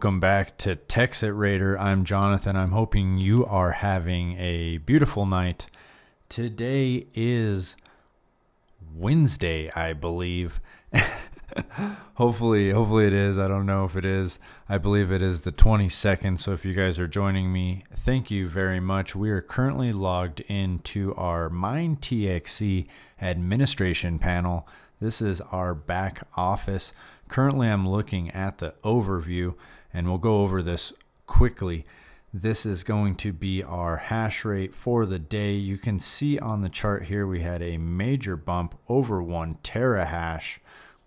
Welcome back to Texit Raider. I'm Jonathan. I'm hoping you are having a beautiful night. Today is Wednesday, I believe. Hopefully it is. I don't know if it is. I believe it is the 22nd. So if you guys are joining me, thank you very much. We are currently logged into our MindTXC administration panel. This is our back office. Currently, I'm looking at the overview, and we'll go over this quickly. This is going to be our hash rate for the day. You can see on the chart here we had a major bump over 1 terahash.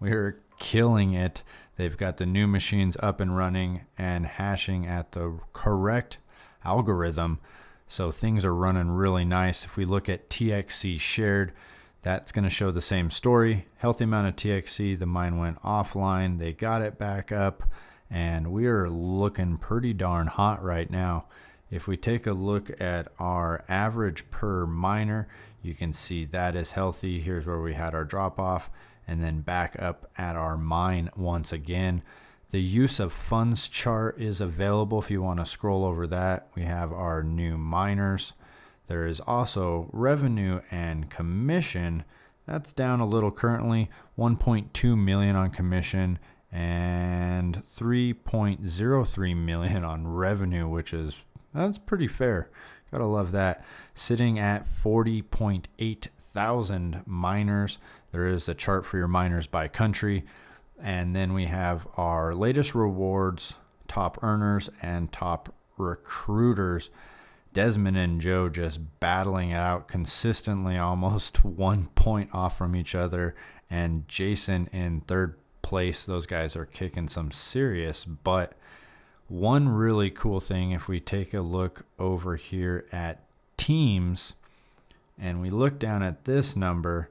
We're killing it. They've got the new machines up and running and hashing at the correct algorithm. So things are running really nice. If we look at TXC shared, that's going to show the same story. Healthy amount of TXC. The mine went offline. They got it back up. And we're looking pretty darn hot right now. If we take a look at our average per miner, you can see that is healthy. Here's where we had our drop off, and then back up at our mine once again. The use of funds chart is available if you want to scroll over that. We have our new miners. There is also revenue and commission. That's down a little currently, 1.2 million on commission and 3.03 million on revenue, that's pretty fair. Gotta love that. Sitting at 40.8 thousand miners. There is the chart for your miners by country. And then we have our latest rewards, top earners and top recruiters. Desmond and Joe just battling it out consistently, almost 1 point off from each other. And Jason in third place. Those guys are kicking some serious butt. One really cool thing, if we take a look over here at teams and we look down at this number,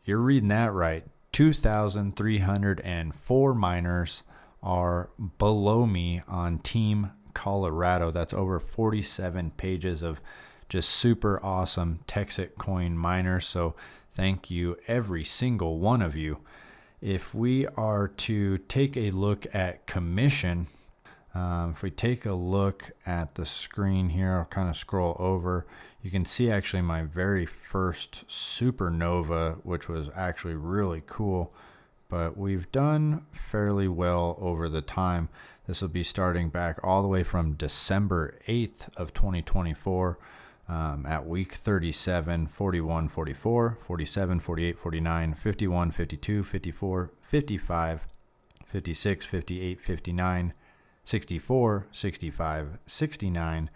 you're reading that right. 2,304 miners are below me on Team Colorado. That's over 47 pages of just super awesome Texit coin miners. So thank you, every single one of you. If we are to take a look at commission, if we take a look at the screen here, I'll kind of scroll over. You can see actually my very first supernova, which was actually really cool. But we've done fairly well over the time. This will be starting back all the way from December 8th of 2024. At week 37, 41, 44, 47, 48, 49, 51, 52, 54, 55, 56, 58, 59, 64, 65, 69,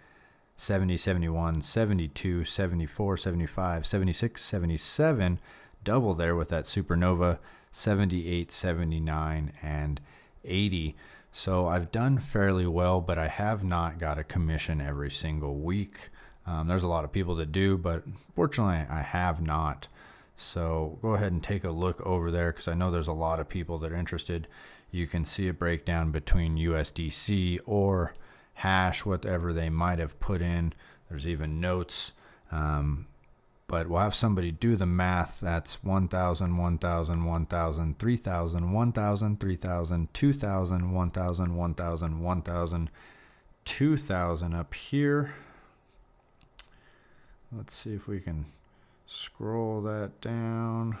70, 71, 72, 74, 75, 76, 77, double there with that supernova, 78, 79, and 80. So I've done fairly well, but I have not got a commission every single week. There's a lot of people that do, but fortunately I have not. So go ahead and take a look over there because I know there's a lot of people that are interested. You can see a breakdown between USDC or hash, whatever they might have put in. There's even notes. But we'll have somebody do the math. That's 1,000, 1,000, 1,000, 3,000, 1,000, 3,000, 2,000, 1,000, 1,000, 1,000, 2,000 up here. Let's see if we can scroll that down.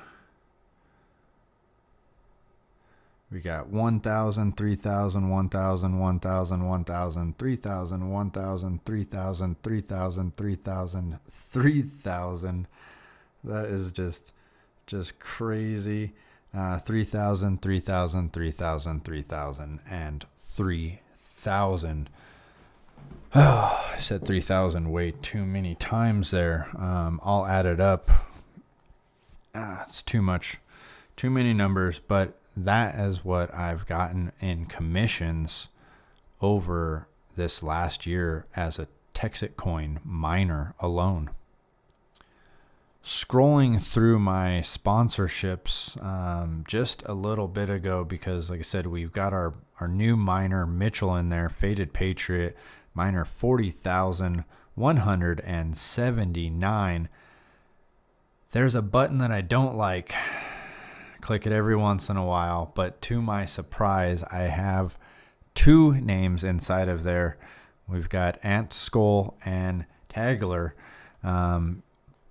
We got 1,000, 3,000, 1,000, 1,000, 1,000, 3,000, 1,000, 3,000, 3,000, 3,000, 3,000. That is just crazy. 3,000, 3,000, 3,000, 3,000, and 3,000. Oh, I said 3,000 way too many times there. I'll add it up. It's too much. Too many numbers, but that is what I've gotten in commissions over this last year as a Texit coin miner alone. Scrolling through my sponsorships just a little bit ago, because like I said, we've got our new miner Mitchell in there, Faded Patriot, miner 40,179. There's a button that I don't like. Click it every once in a while, but to my surprise, I have two names inside of there. We've got Ant Skull and Tagler.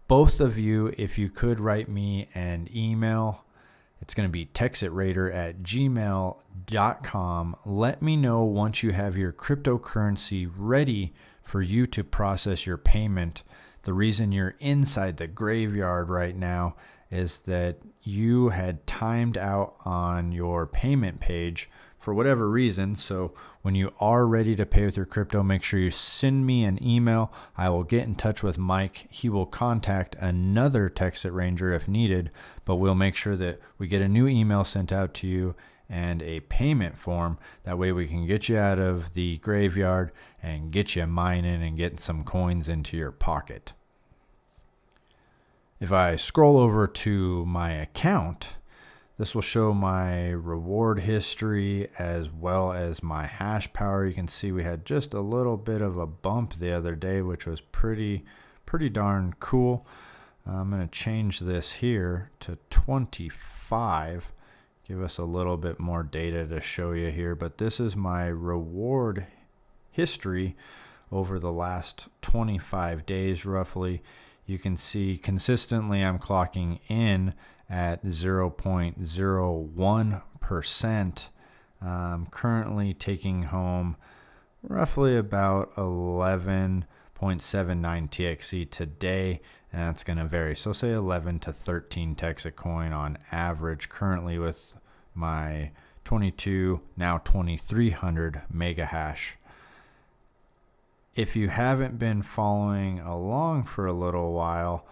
Both of you, if you could write me an email, it's going to be texitraider@gmail.com. Let me know once you have your cryptocurrency ready for you to process your payment. The reason you're inside the graveyard right now is that you had timed out on your payment page for whatever reason. So when you are ready to pay with your crypto, make sure you send me an email. I will get in touch with Mike. He will contact another Texit Ranger if needed, but we'll make sure that we get a new email sent out to you and a payment form. That way we can get you out of the graveyard and get you mining and getting some coins into your pocket. If I scroll over to my account, this will show my reward history as well as my hash power. You can see we had just a little bit of a bump the other day, which was pretty darn cool. I'm going to change this here to 25. Give us a little bit more data to show you here. But this is my reward history over the last 25 days roughly. You can see consistently I'm clocking in at 0.01%. Currently taking home roughly about 11.79 TXC today, and that's going to vary. So say 11 to 13 Texit coin on average currently with my 22, now 2300 mega hash. If you haven't been following along for a little while,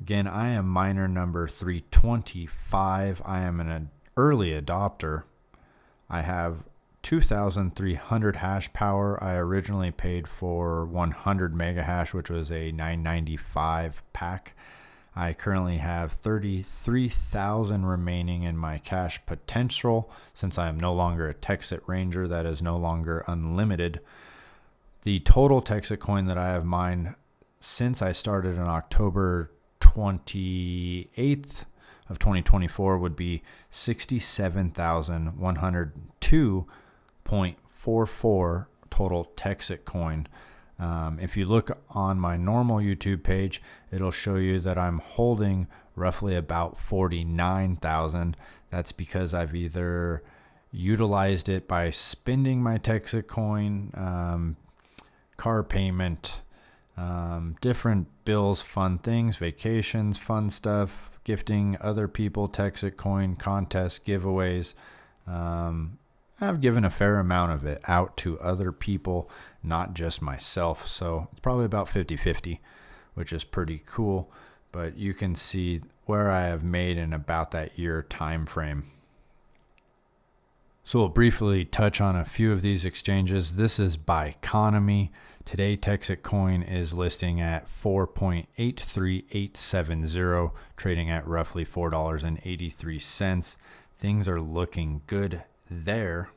again, I am miner number 325. I am an early adopter. I have 2,300 hash power. I originally paid for 100 mega hash, which was a $9.95 pack. I currently have 33,000 remaining in my cash potential. Since I am no longer a Texit Ranger, that is no longer unlimited. The total Texit coin that I have mined since I started in October 28th of 2024 would be 67,102.44 total Texit coin. If you look on my normal YouTube page, it'll show you that I'm holding roughly about 49,000. That's because I've either utilized it by spending my Texit coin, car payment, different bills, fun things, vacations, fun stuff, gifting other people Texit coin, contests, giveaways. I've given a fair amount of it out to other people, not just myself. So it's probably about 50-50, which is pretty cool. But you can see where I have made in about that year time frame. So we'll briefly touch on a few of these exchanges. This is by economy. Today, Texit coin is listing at 4.83870, trading at roughly $4.83. Things are looking good there.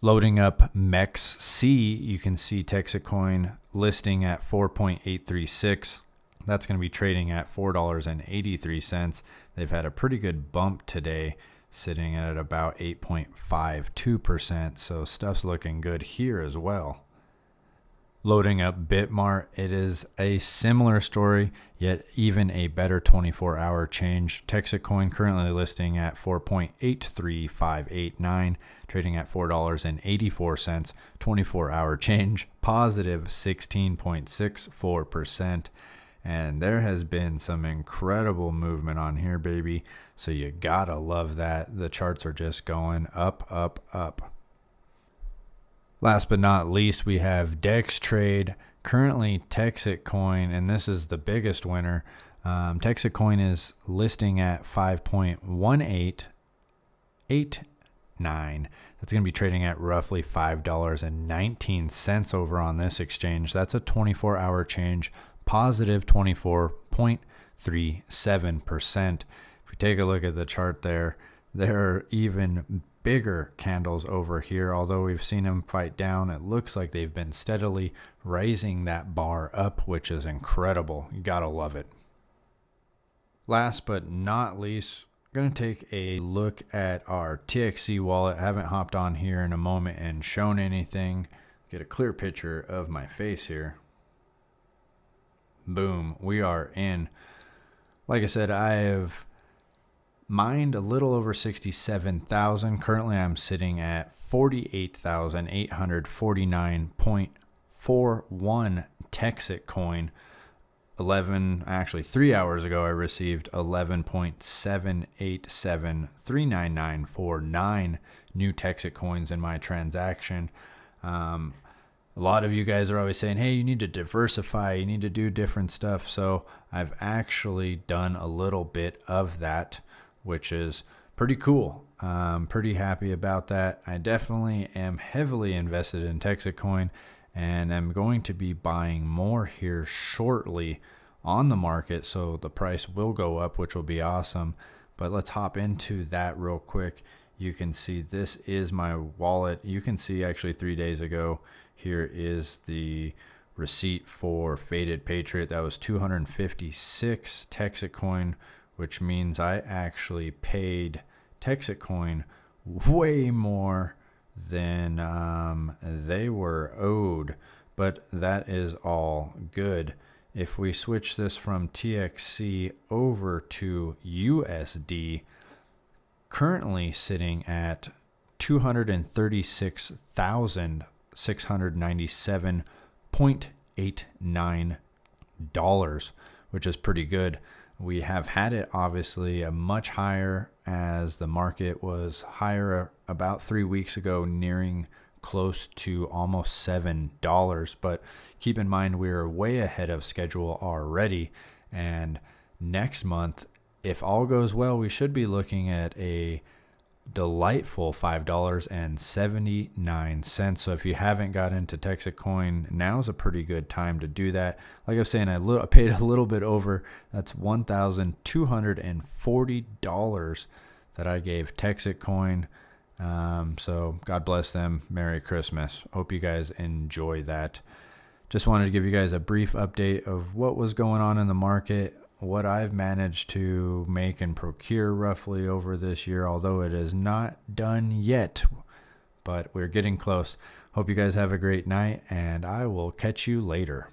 Loading up MEXC, you can see Texit coin listing at 4.836. That's going to be trading at $4.83. They've had a pretty good bump today, sitting at about 8.52%. So stuff's looking good here as well. Loading up Bitmart, it is a similar story, yet even a better 24-hour change. Texit coin currently listing at 4.83589, trading at $4.84. 24-hour change, positive 16.64%. And there has been some incredible movement on here, baby. So you gotta love that. The charts are just going up, up, up. Last but not least, we have Dex Trade. Currently, Texit coin, and this is the biggest winner. Texit coin is listing at 5.1889. That's going to be trading at roughly $5.19 over on this exchange. That's a 24-hour change, positive 24.37%. If we take a look at the chart there are even bigger candles over here. Although we've seen them fight down, it looks like they've been steadily raising that bar up, which is incredible. You gotta love it. Last but not least, Going to take a look at our TXC wallet. I haven't hopped on here in a moment and shown anything. Get a clear picture of my face here. Boom, we are in. Like I said, I have mined a little over 67,000. Currently, I'm sitting at 48,849.41 Texit coin. 3 hours ago, I received 11.787399949 new Texit coins in my transaction. A lot of you guys are always saying, hey, you need to diversify, you need to do different stuff. So I've actually done a little bit of that, which is pretty cool. I'm pretty happy about that. I definitely am heavily invested in Texit coin, and I'm going to be buying more here shortly on the market, so the price will go up, which will be awesome. But let's hop into that real quick. You can see this is my wallet. You can see actually 3 days ago, here is the receipt for Faded Patriot. That was 256 Texit coin, which means I actually paid Texit coin way more than they were owed, but that is all good. If we switch this from TXC over to USD, currently sitting at $236,697.89, which is pretty good. We have had it obviously a much higher, as the market was higher about 3 weeks ago, nearing close to almost $7. But keep in mind, we're way ahead of schedule already. And next month, if all goes well, we should be looking at a delightful $5.79. So if you haven't got into Texit coin, now's a pretty good time to do that. Like I was saying, I paid a little bit over. That's $1,240 that I gave Texit coin. So God bless them. Merry Christmas. Hope you guys enjoy that. Just wanted to give you guys a brief update of what was going on in the market, what I've managed to make and procure roughly over this year, although it is not done yet, but we're getting close. Hope you guys have a great night, and I will catch you later.